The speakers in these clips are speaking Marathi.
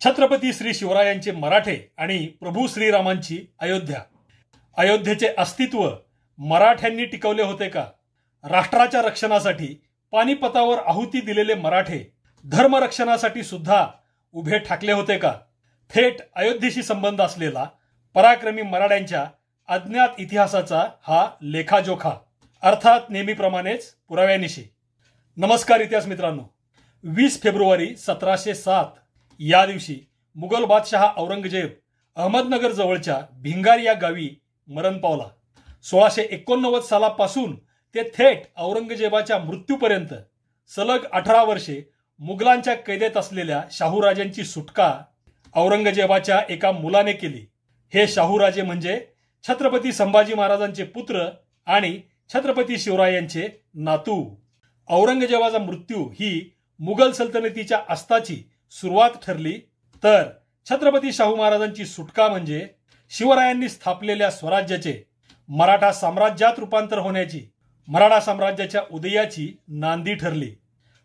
छत्रपती श्री शिवरायांचे मराठे आणि प्रभू श्रीरामांची अयोध्या. अयोध्येचे अस्तित्व मराठ्यांनी टिकवले होते का? राष्ट्राच्या रक्षणासाठी पानिपतावर आहुती दिलेले मराठे धर्मरक्षणासाठी सुद्धा उभे ठाकले होते का? थेट अयोध्येशी संबंध असलेला पराक्रमी मराठ्यांच्या अज्ञात इतिहासाचा हा लेखाजोखा, अर्थात नेहमीप्रमाणेच पुराव्यानिशी. नमस्कार इतिहास मित्रांनो. 20 फेब्रुवारी 1707 या दिवशी मुघल बादशहा औरंगजेब अहमदनगर जवळच्या भिंगार या गावी मरण पावला. 1689 सालापासून ते थेट औरंगजेबाच्या मृत्यूपर्यंत सलग 18 वर्षे मुघलांच्या कैदेत असलेल्या शाहूराजांची सुटका औरंगजेबाच्या एका मुलाने केली. हे शाहूराजे म्हणजे छत्रपती संभाजी महाराजांचे पुत्र आणि छत्रपती शिवरायांचे नातू. औरंगजेबाचा मृत्यू ही मुघल सल्तनतीच्या अस्ताची सुरुवात ठरली, तर छत्रपती शाहू महाराजांची सुटका म्हणजे शिवरायांनी स्थापलेल्या स्वराज्याचे मराठा साम्राज्यात रूपांतर होण्याची, मराठा साम्राज्याच्या उदयाची नांदी ठरली.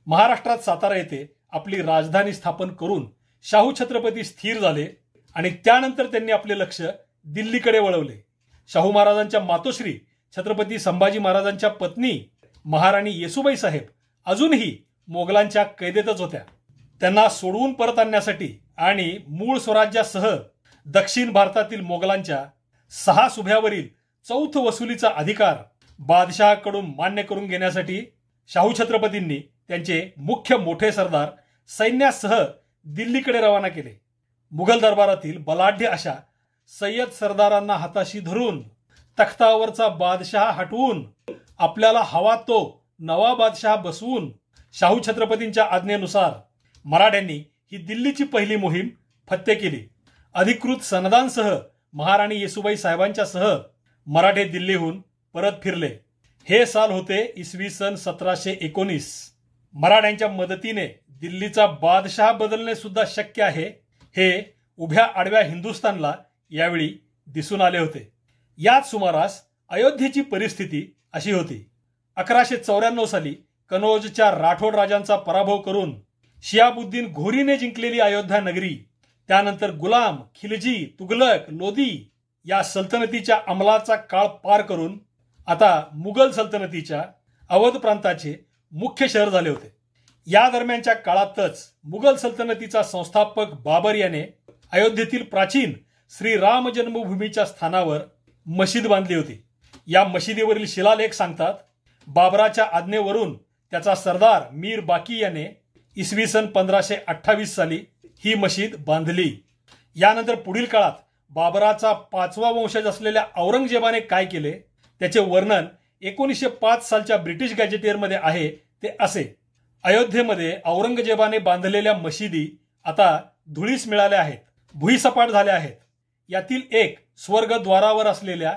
महाराष्ट्रात सातारा येथे आपली राजधानी स्थापन करून शाहू छत्रपती स्थिर झाले आणि त्यानंतर त्यांनी आपले लक्ष दिल्लीकडे वळवले. शाहू महाराजांच्या मातोश्री छत्रपती संभाजी महाराजांच्या पत्नी महाराणी येसूबाई साहेब अजूनही मोगलांच्या कैदेतच होत्या. त्यांना सोडवून परत आणण्यासाठी आणि मूळ स्वराज्यासह दक्षिण भारतातील मोगलांच्या 6 सुभ्यावरील चौथ वसुलीचा अधिकार बादशहाकडून मान्य करून घेण्यासाठी शाहू छत्रपतींनी त्यांचे मुख्य मोठे सरदार सैन्यासह दिल्लीकडे रवाना केले. मुघल दरबारातील बलाढ्य अशा सय्यद सरदारांना हाताशी धरून तख्तावरचा बादशहा हटवून आपल्याला हवा तो नवा बादशहा बसवून शाहू छत्रपतींच्या आज्ञेनुसार मराठ्यांनी ही दिल्लीची पहिली मोहीम फत्ते केली. अधिकृत सनदांसह महाराणी येसूबाई साहेबांच्या सह मराठे दिल्लीहून परत फिरले. हे साल होते इसवी सन 1719. मराठ्यांच्या मदतीने दिल्लीचा बादशहा बदलणे सुद्धा शक्य आहे हे उभ्या आडव्या हिंदुस्थानला यावेळी दिसून आले होते. याच सुमारास अयोध्येची परिस्थिती अशी होती. 1194 साली कनौजच्या राठोड राजांचा पराभव करून शियाबुद्दीन घोरीने जिंकलेली अयोध्या नगरी, त्यानंतर गुलाम, खिलजी, तुगलक, लोदी या सल्तनतीच्या अंमलाचा काळ पार करून आता मुघल सल्तनतीच्या अवध प्रांताचे मुख्य शहर झाले होते. या दरम्यानच्या काळातच मुघल सल्तनतीचा संस्थापक बाबर याने अयोध्येतील प्राचीन श्रीराम जन्मभूमीच्या स्थानावर मशीद बांधली होती. या मशिदीवरील शिलालेख सांगतात, बाबराच्या आज्ञेवरून त्याचा सरदार मीर बाकी याने इसवी सन 1528 साली ही मशीद बांधली. यानंतर पुढील काळात बाबराचा 5वा वंशज असलेल्या औरंगजेबाने काय केले त्याचे वर्णन 1905 सालच्या ब्रिटिश गॅजेटियरमध्ये आहे ते असे. अयोध्येमध्ये औरंगजेबाने बांधलेल्या मशिदी आता धुळीस मिळाल्या आहेत, भुईसपाट झाल्या आहेत. यातील एक स्वर्गद्वारावर असलेल्या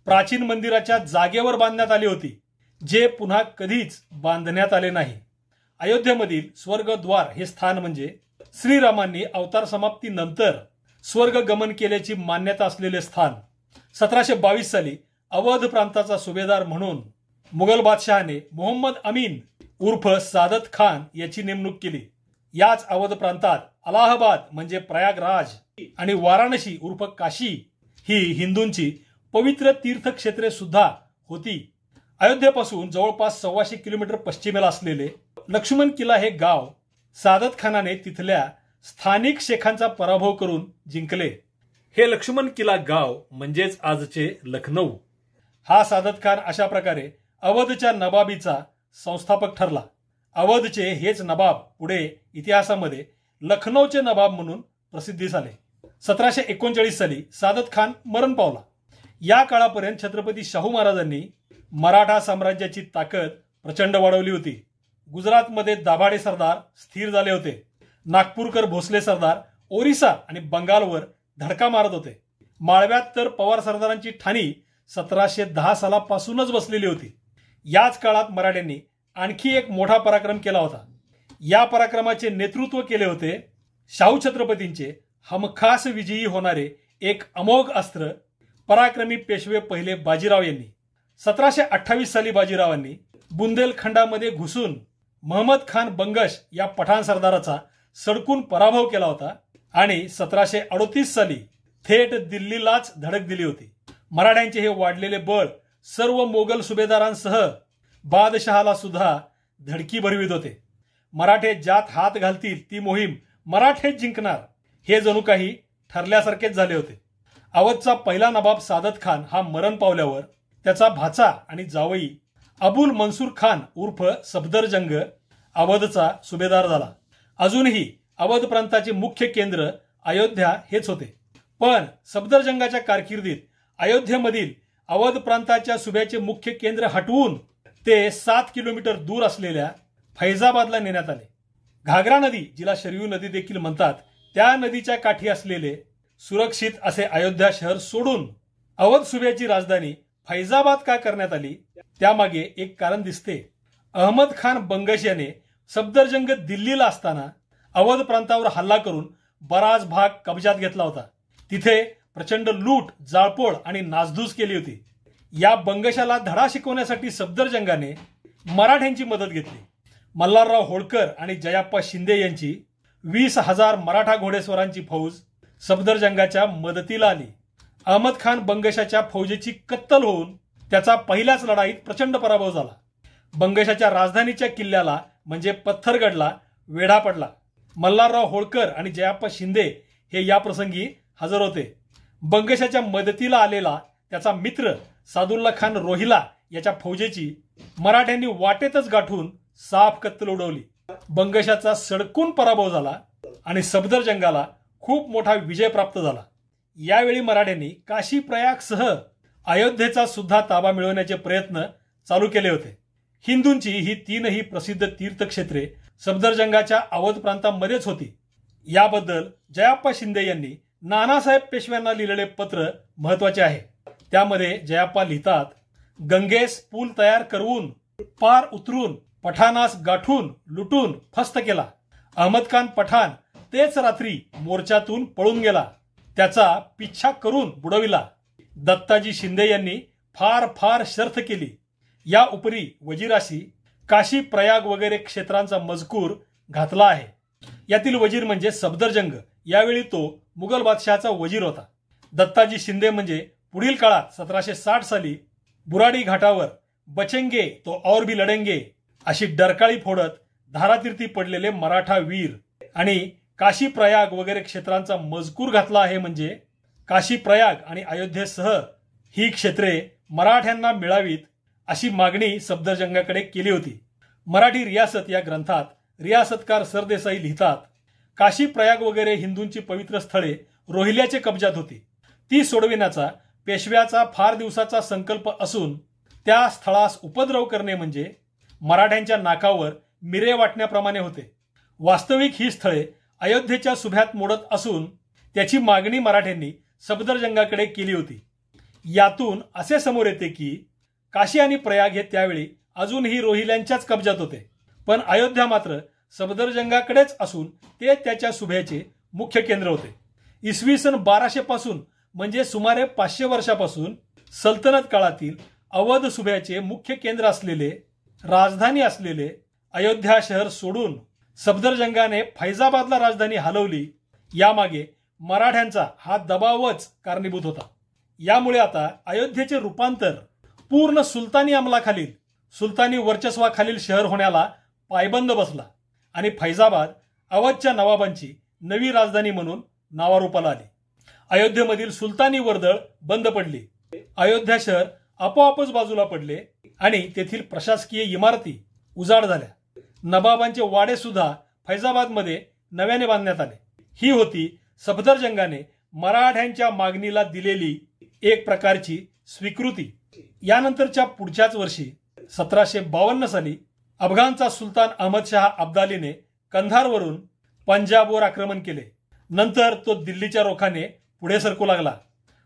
प्राचीन मंदिराच्या जागेवर बांधण्यात आली होती, जे पुन्हा कधीच बांधण्यात आले नाही. अयोध्येमधील स्वर्गद्वार हे स्थान म्हणजे श्रीरामांनी अवतार समाप्तीनंतर स्वर्ग गमन केल्याची मान्यता असलेले स्थान. 1722 साली अवध प्रांताचा सुभेदार म्हणून मुघल बादशहाने मोहम्मद अमीन उर्फ सादत खान याची नेमणूक केली. याच अवध प्रांतात अलाहाबाद म्हणजे प्रयागराज आणि वाराणसी उर्फ काशी ही हिंदूंची पवित्र तीर्थक्षेत्रे सुद्धा होती. अयोध्येपासून जवळपास 125 किलोमीटर पश्चिमेला असलेले लक्ष्मण किल्ला हे गाव सादत खानाने तिथल्या स्थानिक शेखांचा पराभव करून जिंकले. हे लक्ष्मण किल्ला गाव म्हणजेच आजचे लखनौ. हा सादत खान अशा प्रकारे अवधच्या नवाबीचा संस्थापक ठरला. अवधचे हेच नवाब पुढे इतिहासामध्ये लखनौचे नवाब म्हणून प्रसिद्धीस आले. 1739 साली सादत खान मरण पावला. या काळापर्यंत छत्रपती शाहू महाराजांनी मराठा साम्राज्याची ताकद प्रचंड वाढवली होती. गुजरातमध्ये दाभाडे सरदार स्थिर झाले होते. नागपूरकर भोसले सरदार ओरिसा आणि बंगालवर धडका मारत होते. माळव्यात तर पवार सरदारांची ठाणी 1710 सालापासूनच बसलेली होती. याच काळात मराठ्यांनी आणखी एक मोठा पराक्रम केला होता. या पराक्रमाचे नेतृत्व केले होते शाहू छत्रपतींचे हमखास विजयी होणारे एक अमोघ अस्त्र पराक्रमी पेशवे पहिले बाजीराव यांनी. 1728 साली बाजीरावांनी बुंदेलखंडामध्ये घुसून महमद खान बंगश या पठाण सरदाराचा सडकून पराभव केला होता आणि 1738 साली थेट दिल्लीलाच धडक दिली होती. मराठ्यांचे हे वाढलेले बळ सर्व मोगल सुभेदारांसह बादशहाला सुद्धा धडकी भरवित होते. मराठे ज्यात हात घालतील ती मोहीम मराठेच जिंकणार हे जणू काही ठरल्यासारखेच झाले होते. अवधचा पहिला नवाब सादत खान हा मरण पावल्यावर त्याचा भाचा आणि जावई अबुल मनसूर खान उर्फ सफदरजंग अवधचा सुभेदार झाला. अजूनही अवध प्रांताचे मुख्य केंद्र अयोध्या हेच होते. पण सफदरजंगाच्या कारकिर्दीत अयोध्येमधील अवध प्रांताच्या सुभ्याचे मुख्य केंद्र हटवून ते 7 किलोमीटर दूर असलेल्या फैजाबादला नेण्यात आले. घागरा नदी, जिला शरयू नदी देखील म्हणतात, त्या नदीच्या काठी असलेले सुरक्षित असे अयोध्या शहर सोडून अवध सुभ्याची राजधानी फैजाबाद का करण्यात आली त्यामागे एक कारण दिसते. अहमद खान बंगश याने सफदरजंग दिल्लीला असताना अवध प्रांतावर हल्ला करून बराच भाग कब्जात घेतला होता. तिथे प्रचंड लूट, जाळपोळ आणि नासधूस केली होती. या बंगशाला धडा शिकवण्यासाठी सफदरजंगाने मराठ्यांची मदत घेतली. मल्हारराव होळकर आणि जयाप्पा शिंदे यांची 20,000 मराठा घोडेस्वारांची फौज सफदरजंगाच्या मदतीला आली. अहमद खान बंगशाच्या फौजेची कत्तल होऊन त्याचा पहिल्याच लढाईत प्रचंड पराभव झाला. बंगशाच्या राजधानीच्या किल्ल्याला म्हणजे पत्थरगडला वेढा पडला. मल्हारराव होळकर आणि जयाप्पा शिंदे हे या प्रसंगी हजर होते. बंगशाच्या मदतीला आलेला त्याचा मित्र सादुल्ला खान रोहिला याच्या फौजेची मराठ्यांनी वाटेतच गाठून साफ कत्तल उडवली. बंगशाचा सडकून पराभव झाला आणि सफदरजंगाला खूप मोठा विजय प्राप्त झाला. यावेळी मराठ्यांनी काशी प्रयागसह अयोध्येचा सुद्धा ताबा मिळवण्याचे प्रयत्न चालू केले होते. हिंदूंची ही 3ही प्रसिद्ध तीर्थक्षेत्रे सफदरजंगाच्या अवध प्रांतामध्येच होती. याबद्दल जयाप्पा शिंदे यांनी नानासाहेब पेशव्यांना लिहिलेले पत्र महत्वाचे आहे. त्यामध्ये जयाप्पा लिहितात, गंगेस पूल तयार करवून पार उतरून पठाणास गाठून लुटून फस्त केला. अहमद खान पठाण तेच रात्री मोर्चातून पळून गेला. त्याचा पिच्छा करून बुडविला. दत्ताजी शिंदे यांनी फार फार शर्थ केली. या उपरी वजीराशी काशी प्रयाग वगैरे क्षेत्रांचा मजकूर घातला आहे. यातील वजीर म्हणजे सफदरजंग. यावेळी तो मुघल बादशहाचा वजीर होता. दत्ताजी शिंदे म्हणजे पुढील काळात 1760 साली बुराडी घाटावर बचेंगे तो और भी लढेंगे अशी डरकाळी फोडत धारातीर्थी पडलेले मराठा वीर. आणि काशी प्रयाग वगैरे क्षेत्रांचा मजकूर घातला आहे म्हणजे काशी प्रयाग आणि अयोध्येसह ही क्षेत्रे मराठ्यांना मिळावीत अशी मागणी सफदरजंगाकडे केली होती. मराठी रियासत या ग्रंथात रियासतकार सरदेसाई लिहितात, काशी प्रयाग वगैरे हिंदूंची पवित्र स्थळे रोहिल्याचे कब्जात होती. ती सोडविण्याचा पेशव्याचा फार दिवसाचा संकल्प असून त्या स्थळास उपद्रव करणे म्हणजे मराठ्यांच्या नाकावर मिरे वाटण्याप्रमाणे होते. वास्तविक ही स्थळे अयोध्येच्या सुभ्यात मोडत असून त्याची मागणी मराठ्यांनी सफदरजंगाकडे केली होती. यातून असे समोर येते की काशी आणि प्रयाग हे त्यावेळी अजूनही रोहिल्यांच्याच कब्जात होते. पण अयोध्या मात्र सफदरजंगाकडेच असून ते त्याच्या सुभ्याचे मुख्य केंद्र होते. इसवी सन 1200 पासून म्हणजे सुमारे 500 वर्षापासून सल्तनत काळातील अवध सुभ्याचे मुख्य केंद्र असलेले, राजधानी असलेले अयोध्या शहर सोडून सफदरजंगाने फैजाबादला राजधानी हलवली. यामागे मराठ्यांचा हा दबावच कारणीभूत होता. यामुळे आता अयोध्येचे रूपांतर पूर्ण सुलतानी अंमलाखालील, सुलतानी वर्चस्वाखालील शहर होण्याला पायबंद बसला आणि फैजाबाद अवधच्या नवाबांची नवी राजधानी म्हणून नावारूपाला आली. अयोध्येमधील सुलतानी वर्दळ बंद पडली. अयोध्या शहर आपोआपच बाजूला पडले आणि तेथील प्रशासकीय इमारती उजाड झाल्या. नवाबांचे वाडे सुद्धा फैजाबादमध्ये नव्याने बांधण्यात आले. ही होती सफदरजंगाने मराठ्यांच्या मागणीला दिलेली एक प्रकारची स्वीकृती. यानंतरच्या पुढच्याच वर्षी 1752 साली अफगाणचा सुलतान अहमद शाह अब्दालीने कंधारवरून पंजाबवर आक्रमण केले. नंतर तो दिल्लीच्या रोखाने पुढे सरकू लागला.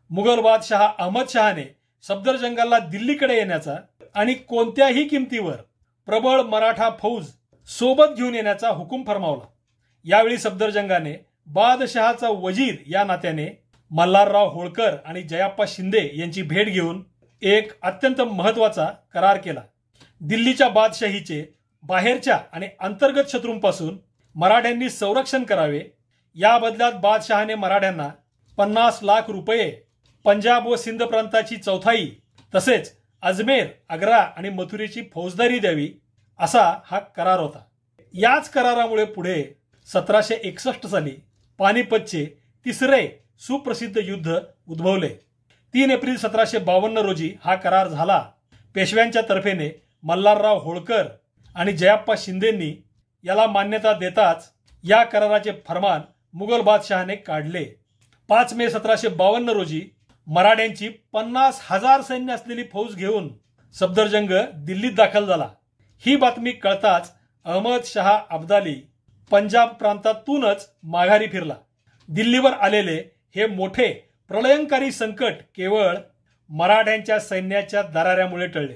मुघल बादशहा अहमद शहाने सफदरजंगाला दिल्लीकडे येण्याचा आणि कोणत्याही किमतीवर प्रबळ मराठा फौज सोबत घेऊन येण्याचा हुकूम फरमावला. यावेळी सफदरजंगाने बादशहाचा वजीर या नात्याने मल्हारराव होळकर आणि जयाप्पा शिंदे यांची भेट घेऊन एक अत्यंत महत्वाचा करार केला. दिल्लीच्या बादशाहीचे बाहेरच्या आणि अंतर्गत शत्रूंपासून मराठ्यांनी संरक्षण करावे या बदल्यात बादशहाने मराठ्यांना 50 लाख रुपये, पंजाब व सिंध प्रांताची चौथाई तसेच अजमेर, आग्रा आणि मथुरेची फौजदारी द्यावी असा हा करार होता। याच करारामुळे पुढे 1761 साली पानिपतचे तिसरे सुप्रसिद्ध युद्ध उद्भवले। 3 एप्रिल 1752 रोजी हा करार झाला। पेशव्यांच्या तर्फेने मल्हारराव होळकर आणि जयाप्पा शिंदेंनी याला मान्यता देताच या कराराचे फरमान मुघल बादशहाने काढले। 5 मे 1752 रोजी मराठ्यांची 50,000 सैन्य असलेली फौज घेऊन सफदरजंग दिल्लीत दाखल झाला। ही बातमी कळताच अहमद शहा अब्दाली पंजाब प्रांतातूनच माघारी फिरला। दिल्लीवर आलेले हे मोठे प्रलयंकारी संकट केवळ मराठ्यांच्या सैन्याच्या दराऱ्यामुळे टळले।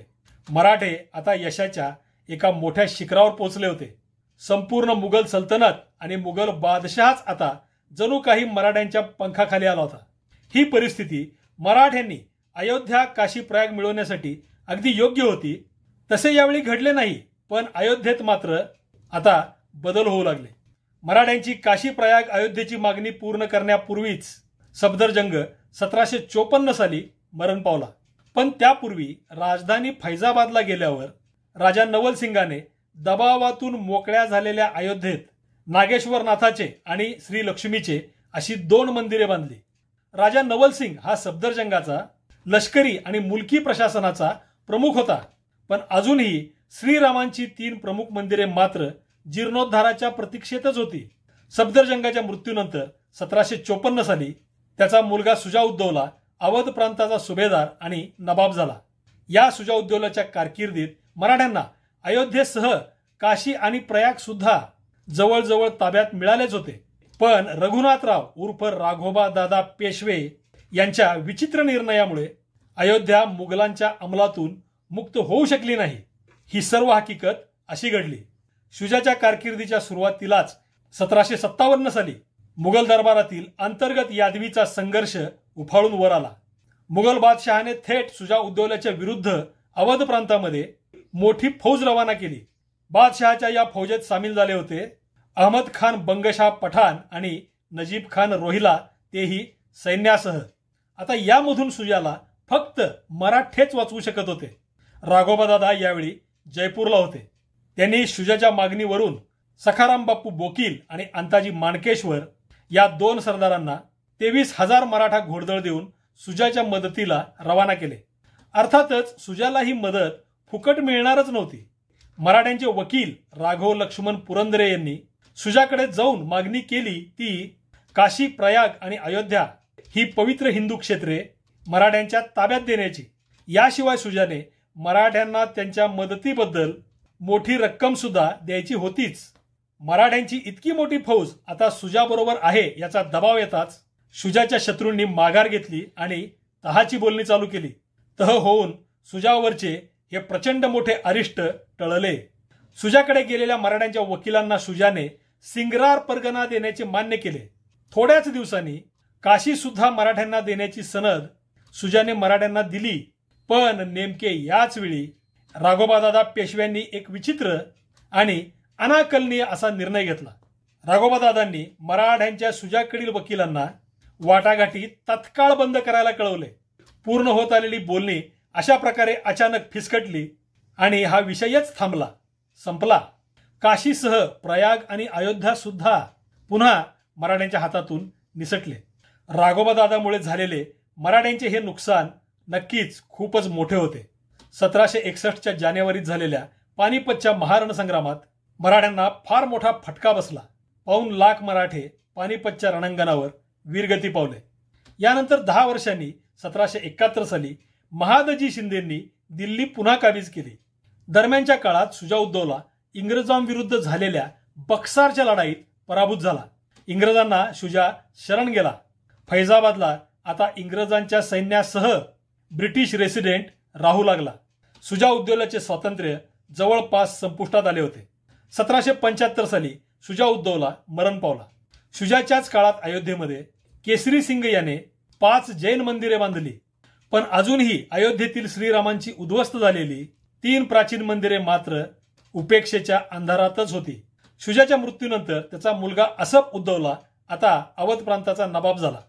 मराठे आता यशाच्या एका मोठ्या शिखरावर पोहोचले होते। संपूर्ण मुघल सल्तनत आणि मुघल बादशहाच आता जणू काही मराठ्यांच्या पंखाखाली आला होता। ही परिस्थिती मराठ्यांनी अयोध्या, काशी, प्रयाग मिळवण्यासाठी अगदी योग्य होती तसे यावेळी घडले नाही, पण अयोध्येत मात्र आता बदल होऊ लागले। मराठ्यांची काशी, प्रयाग, अयोध्येची मागणी पूर्ण करण्यापूर्वीच सफदरजंग 1754 साली मरण पावला। पण त्यापूर्वी राजधानी फैजाबादला गेल्यावर राजा नवल सिंगाने दबावातून मोकळ्या झालेल्या अयोध्येत नागेश्वरनाथाचे आणि श्री लक्ष्मीचे अशी 2 मंदिरे बांधली। राजा नवल सिंग हा सफदरजंगाचा लष्करी आणि मुलकी प्रशासनाचा प्रमुख होता, पण अजूनही श्रीरामांची 3 प्रमुख मंदिरे मात्र जीर्णोद्धाराच्या प्रतीक्षेतच होती। सफदरजंगाच्या मृत्यूनंतर 1754 साली त्याचा मुलगा शुजाउद्दौला अवध प्रांताचा सुभेदार आणि नवाब झाला। या शुजाउद्दौलाच्या कारकिर्दीत मराठ्यांना अयोध्येसह काशी आणि प्रयाग सुद्धा जवळजवळ ताब्यात मिळालेच होते। पण रघुनाथराव उर्फ राघोबा दादा पेशवे यांच्या विचित्र निर्णयामुळे अयोध्या मुघलांच्या अंमलातून मुक्त होऊ शकली नाही। ही सर्व हकीकत अशी घडली। शुजाच्या कारकिर्दीच्या सुरुवातीलाच 1757 साली मुघल दरबारातील अंतर्गत यादवीचा संघर्ष उफाळून वर आला। मुघल बादशहाने थेट शुजाउद्दौल्याच्या विरुद्ध अवध प्रांतामध्ये मोठी फौज रवाना केली। बादशहाच्या या फौजेत सामील झाले होते अहमद खान बंगशाह पठाण आणि नजीब खान रोहिला, तेही सैन्यासह। आता यामधून शुजाला फक्त मराठेच वाचवू शकत होते। राघोबादादा यावेळी जयपूरला होते। त्यांनी शुजाच्या मागणीवरून सखाराम बापू बोकील आणि अंताजी माणकेश्वर या 2 सरदारांना 23,000 मराठा घोडदळ देऊन शुजाच्या मदतीला रवाना केले। अर्थातच शुजाला ही मदत फुकट मिळणारच नव्हती। मराठ्यांचे वकील राघव लक्ष्मण पुरंदरे यांनी शुजाकडे जाऊन मागणी केली ती काशी, प्रयाग आणि अयोध्या ही पवित्र हिंदू क्षेत्रे मराठ्यांच्या ताब्यात देण्याची। याशिवाय शुजाने मराठ्यांना त्यांच्या मदतीबद्दल मोठी रक्कम सुद्धा द्यायची होतीच। मराठ्यांची इतकी मोठी फौज आता शुजाबरोबर आहे याचा दबाव येताच शुजाच्या शत्रूंनी माघार घेतली आणि तहाची बोलणी चालू केली। तह होऊन शुजावरचे हे प्रचंड मोठे अरिष्ट टळले। शुजाकडे गेलेल्या मराठ्यांच्या वकिलांना शुजाने सिंगरार परगणा देण्याचे मान्य केले। थोड्याच दिवसांनी काशी सुद्धा मराठ्यांना देण्याची सनद शुजाने मराठ्यांना दिली। पण नेमके याच वेळी राघोबादादा पेशव्यांनी एक विचित्र आणि अनाकलनीय असा निर्णय घेतला। राघोबादादांनी मराठ्यांच्या शुजाकडील वकिलांना वाटाघाटी तत्काळ बंद करायला कळवले। पूर्ण होत आलेली बोलणी अशा प्रकारे अचानक फिसकटली आणि हा विषयच थांबला, संपला। काशीसह प्रयाग आणि अयोध्या सुद्धा पुन्हा मराठ्यांच्या हातातून निसटले। राघोबादादामुळे झालेले मराठ्यांचे हे नुकसान नक्कीच खूपच मोठे होते। 1761च्या जानेवारीत झालेल्या पानिपतच्या महारणसंग्रामात मराठ्यांना फार मोठा फटका बसला। 1.25 लाख मराठे पानिपतच्या रणांगणावर वीरगती पावले। यानंतर 10 वर्षांनी 1771 साली महादजी शिंदेंनी दिल्ली पुन्हा काबीज केली। दरम्यानच्या काळात शुजाउद्दौला इंग्रजांविरुद्ध झालेल्या बक्सारच्या लढाईत पराभूत झाला। इंग्रजांना शुजा शरण गेला। फैजाबादला आता इंग्रजांच्या सैन्यासह ब्रिटिश रेसिडेंट राहू लागला। शुजाउद्दौल्याचे स्वातंत्र्य जवळपास संपुष्टात आले होते। 1775 साली शुजाउद्दौला मरण पावला। शुजाच्याच काळात अयोध्येमध्ये केसरी सिंग याने 5 जैन मंदिरे बांधली, पण अजूनही अयोध्येतील श्रीरामांची उद्ध्वस्त झालेली 3 प्राचीन मंदिरे मात्र उपेक्षेच्या अंधारातच होती। शुजाच्या मृत्यूनंतर त्याचा मुलगा असफ उद्दौला आता अवध प्रांताचा नवाब झाला.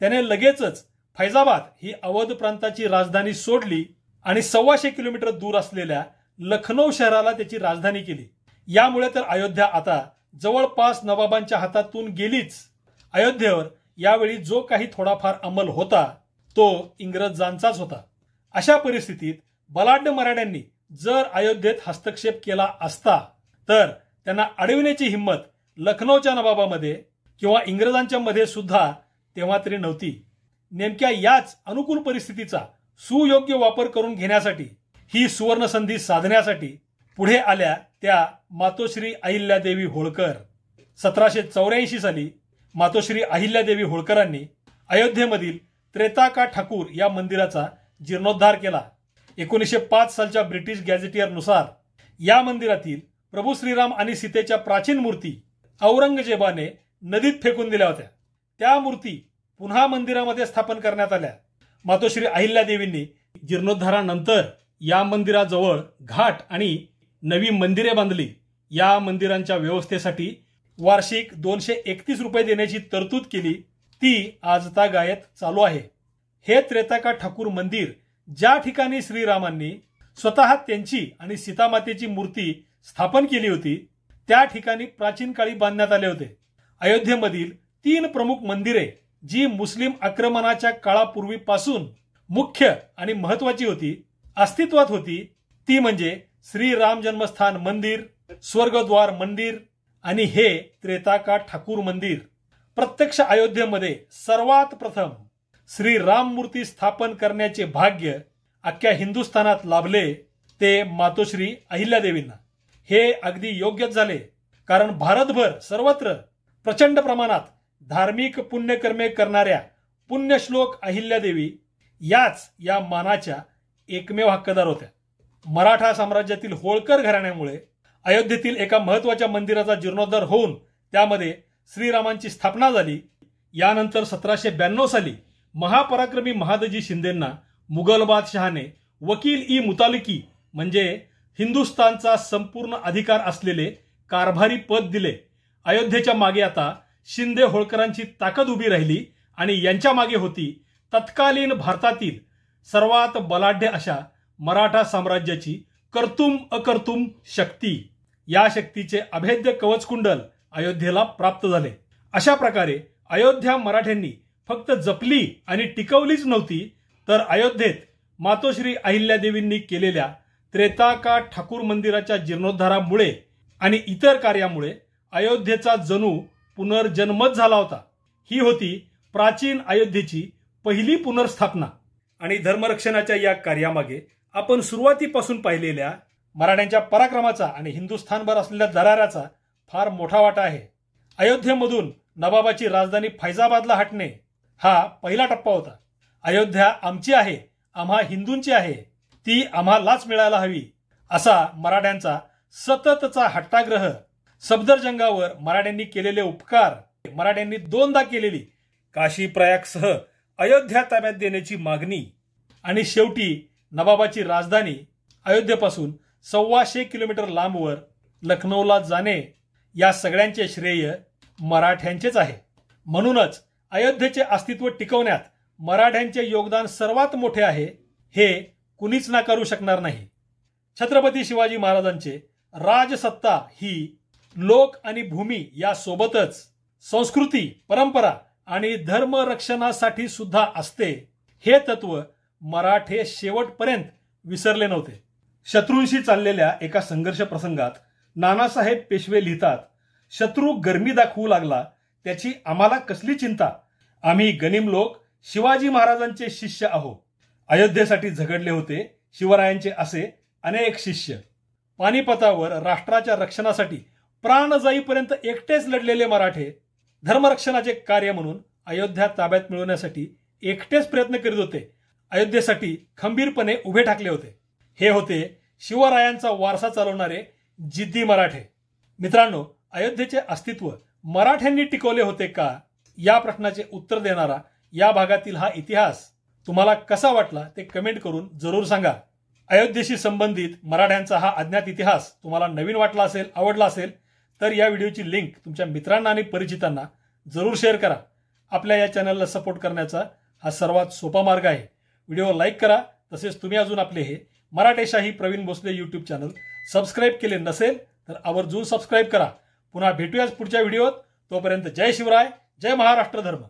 त्याने लगेचच फैजाबाद ही अवध प्रांताची राजधानी सोडली आणि 125 किलोमीटर दूर असलेल्या लखनौ शहराला त्याची राजधानी केली. यामुळे तर अयोध्या आता जवळपास नवाबांच्या हातातून गेलीच. अयोध्येवर यावेळी जो काही थोडाफार अंमल होता तो इंग्रजांचाच होता. अशा परिस्थितीत बलाढ्य मराठ्यांनी जर अयोध्येत हस्तक्षेप केला असता तर त्यांना अडविण्याची हिंमत लखनौच्या नवाबामध्ये किंवा इंग्रजांच्या मध्ये सुद्धा तेव्हा तरी नव्हती. नेमक्या याच अनुकूल परिस्थितीचा सुयोग्य वापर करून घेण्यासाठी, ही सुवर्ण संधी साधण्यासाठी पुढे आल्या त्या मातोश्री अहिल्यादेवी होळकर. 1784 साली मातोश्री अहिल्यादेवी होळकरांनी अयोध्येमधील त्रेताका ठाकूर या मंदिराचा जीर्णोद्धार केला. 1905 सालच्या ब्रिटिश गॅझेटियरनुसार या मंदिरातील प्रभू श्रीराम आणि सीतेच्या प्राचीन मूर्ती औरंगजेबाने नदीत फेकून दिल्या होत्या. त्या मूर्ती पुन्हा मंदिरामध्ये स्थापन करण्यात आल्या. मातोश्री अहिल्यादेवींनी जीर्णोद्धारानंतर या मंदिराजवळ घाट आणि नवी मंदिरे बांधली. या मंदिरांच्या व्यवस्थेसाठी वार्षिक 231 रुपये देण्याची तरतूद केली. ती आजतागायत चालू आहे. हे त्रेताका ठाकूर मंदिर ज्या ठिकाणी श्रीरामांनी स्वतः त्यांची आणि सीतामातेची मूर्ती स्थापन केली होती त्या ठिकाणी प्राचीन काळी बांधण्यात आले होते. अयोध्येमधील 3 प्रमुख मंदिरे जी मुस्लिम आक्रमणाच्या काळापूर्वीपासून मुख्य आणि महत्वाची होती, अस्तित्वात होती, ती म्हणजे श्रीराम जन्मस्थान मंदिर, स्वर्गद्वार मंदिर आणि हे त्रेताका ठाकूर मंदिर. प्रत्यक्ष अयोध्येमध्ये सर्वात प्रथम श्रीराम मूर्ती स्थापन करण्याचे भाग्य अख्ख्या हिंदुस्थानात लाभले ते मातोश्री अहिल्यादेवींना. हे अगदी योग्यच झाले, कारण भारतभर सर्वत्र प्रचंड प्रमाणात धार्मिक पुण्यकर्मे करणाऱ्या पुण्यश्लोक अहिल्यादेवी याच या मानाच्या एकमेव हक्कदार होत्या. मराठा साम्राज्यातील होळकर घराण्यामुळे अयोध्येतील एका महत्वाच्या मंदिराचा जीर्णोद्धार होऊन त्यामध्ये श्रीरामांची स्थापना झाली. यानंतर 1792 साली महापराक्रमी महादजी शिंदेंना मुघल बादशहाने वकील ई मुतालिकी म्हणजे हिंदुस्थानचा संपूर्ण अधिकार असलेले कारभारी पद दिले. अयोध्येच्या मागे आता शिंदे होळकरांची ताकद उभी राहिली आणि यांच्या मागे होती तत्कालीन भारतातील सर्वात बलाढ्य अशा मराठा साम्राज्याची कर्तुम अकर्तुम शक्ती. या शक्तीचे अभेद्य कवचकुंडल अयोध्येला प्राप्त झाले. अशा प्रकारे अयोध्या मराठ्यांनी फक्त जपली आणि टिकवलीच नव्हती, तर अयोध्येत मातोश्री अहिल्यादेवींनी केलेल्या त्रेताका ठाकूर मंदिराच्या जीर्णोद्धारामुळे आणि इतर कार्यामुळे अयोध्येचा जणू पुनर्जन्मच झाला होता. ही होती प्राचीन अयोध्येची पहिली पुनर्स्थापना. आणि धर्मरक्षणाच्या या कार्यामागे आपण सुरुवातीपासून पाहिलेल्या मराठ्यांच्या पराक्रमाचा आणि हिंदुस्थानभर असलेल्या दराऱ्याचा फार मोठा वाटा आहे. अयोध्येमधून नवाबाची राजधानी फैजाबादला हटणे हा पहिला टप्पा होता. अयोध्या आमची आहे, आम्हा हिंदूंची आहे, ती आम्हालाच मिळायला हवी असा मराठ्यांचा सततचा हट्टाग्रह, सफदरजंगावर मराठ्यांनी केलेले उपकार, मराठ्यांनी 2दा केलेली काशी प्रयागसह अयोध्या ताब्यात देण्याची मागणी आणि शेवटी नवाबाची राजधानी अयोध्येपासून 125 किलोमीटर लांबवर लखनौला जाणे, या सगळ्यांचे श्रेय मराठ्यांचेच आहे. म्हणूनच अयोध्येचे अस्तित्व टिकवण्यात मराठ्यांचे योगदान सर्वात मोठे आहे, हे कुणीच नाकारू शकणार नाही. छत्रपती शिवाजी महाराजांचे राजसत्ता ही लोक आणि भूमी या सोबतच संस्कृती, परंपरा आणि धर्मरक्षणासाठी सुद्धा असते, हे तत्व मराठे शेवटपर्यंत विसरले नव्हते. शत्रूंशी चाललेल्या एका संघर्ष प्रसंगात नानासाहेब पेशवे लिहितात, शत्रू गरमी दाखवू लागला त्याची आम्हाला कसली चिंता, आम्ही गनिम लोक शिवाजी महाराजांचे शिष्य आहो. अयोध्येसाठी झगडले होते शिवरायांचे असे अनेक शिष्य. पानिपतावर राष्ट्राच्या रक्षणासाठी प्राण जाईपर्यंत एकटेच लढलेले मराठे धर्मरक्षणाचे कार्य म्हणून अयोध्या ताब्यात मिळवण्यासाठी एकटेच प्रयत्न करीत होते. अयोध्येसाठी खंबीरपणे उभे ठाकले होते. हे होते शिवरायांचा वारसा चालवणारे जिद्दी मराठे. मित्रांनो, अयोध्येचे अस्तित्व मराठ्यांनी टिकवले होते का, या प्रश्नाचे उत्तर देणारा या भागातील हा इतिहास तुम्हाला कसा वाटला ते कमेंट करून जरूर सांगा. अयोध्येशी संबंधित मराठ्यांचा हा अज्ञात इतिहास तुम्हाला नवीन वाटला असेल, आवडला असेल तर या व्हिडिओची लिंक तुमच्या मित्रांना आणि परिचितांना जरूर शेअर करा. आपल्या या चॅनलला सपोर्ट करण्याचा हा सर्वात सोपा मार्ग आहे. व्हिडिओ लाईक करा. तसेच तुम्ही अजून आपले हे Maratheshahi Pravin Bhosale YouTube channel subscribe केले नसेल तर आवर्जून सबस्क्राईब करा. पुन्हा भेटूयाच पुढच्या व्हिडिओत. तोपर्यंत जय शिवराय, जय महाराष्ट्र धर्म.